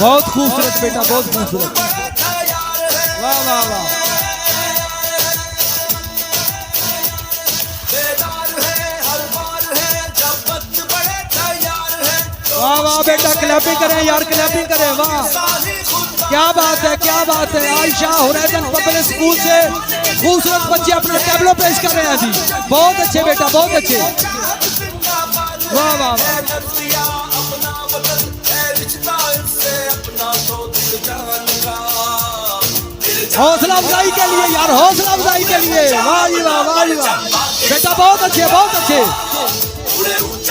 बहुत खूबसूरत बेटा, बहुत खूबसूरत। वाह वाह वाह। वाह वाह बेटा, क्लैपिंग करें यार, क्लैपिंग करें। वाह क्या बात है, क्या बात है। आयशा हुरैदन पब्लिक स्कूल से खूबसूरत बच्चे अपना टैबलो पेश कर रहे हैं जी। बहुत अच्छे बेटा, बहुत अच्छे। वाह वाह वाह। हौसला अफजाई के लिए यार, हौसला अफजाई के लिए। वाह जी वाह, वाह जी वाह बेटा, बहुत अच्छे, बहुत अच्छे।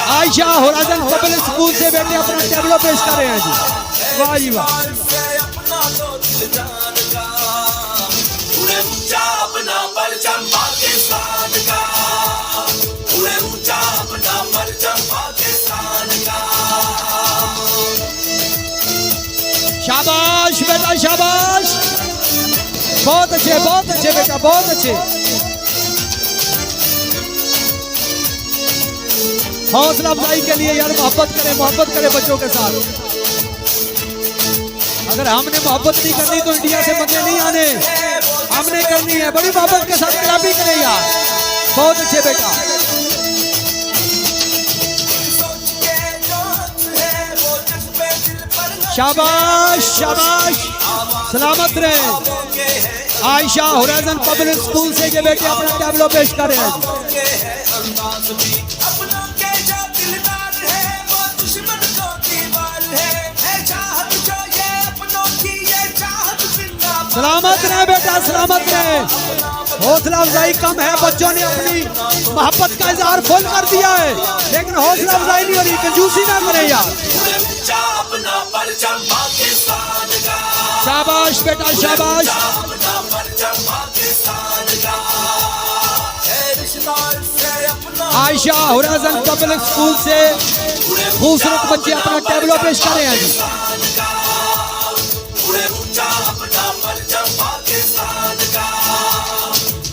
आयशा हुरैदन पब्लिक स्कूल से बेटे अपना टैबलो पेश कर रहे हैं जी। वाह जी वाह। शाबाश बेटा, शाबाश। बहुत अच्छे, बहुत अच्छे बेटा, बहुत अच्छे। हौसला अफजाई के लिए यार मोहब्बत करें, मोहब्बत करें बच्चों के साथ। अगर हमने मोहब्बत नहीं करनी तो इंडिया से बंदे नहीं आने, हमने करनी है। बड़ी मोहब्बत के साथ क्लैपिंग करें यार। बहुत अच्छे बेटा। शाबाश, शाबाश। सलामत रहे। आयशा हुरैदन पब्लिक स्कूल से ये बेटे अपना टैबलो पेश कर रहे हैं। सलामत रहे बेटा, सलामत रहे। हौसला अफजाई कम है, बच्चों ने अपनी मोहब्बत का इजहार फुल कर दिया है, लेकिन हौसला अफजाई नहीं हो रही। कंजूसी ना करें यार। शाबाश बेटा, शाबाश। आयशा हुरैदन पब्लिक स्कूल से खूबसूरत बच्चे अपना टैबलो पेश कर रहे हैं जी।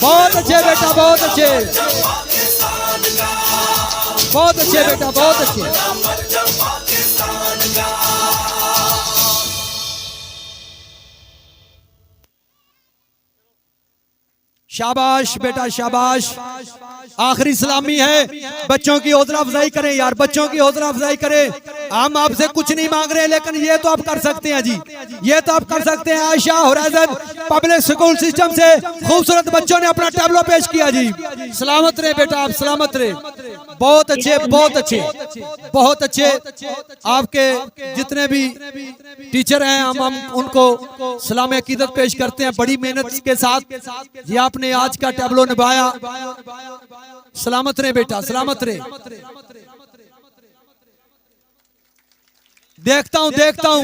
बहुत अच्छे बेटा, बहुत अच्छे, बहुत अच्छे बेटा, बहुत अच्छे। शाबाश बेटा, शाबाश। आखिरी सलामी है, बच्चों की हौसला अफजाई करें यार, बच्चों की हौसला अफजाई करें। हम आपसे कुछ नहीं मांग रहे, लेकिन ये तो आप कर सकते हैं जी, ये तो आप कर सकते हैं। आयशा हुरैदन पब्लिक स्कूल सिस्टम से खूबसूरत बच्चों ने अपना टैबलो पेश किया जी। सलामत रहे बेटा, आप सलामत रहे। बहुत अच्छे, बहुत अच्छे, बहुत अच्छे। आपके जितने भी टीचर हैं, हम उनको सलाम अकीदत पेश करते हैं बड़ी मेहनत के साथ। ये आपने आज का टैबलो निभाया। सलामत रहे बेटा, सलामत रहे। देखता हूं, देखता हूं।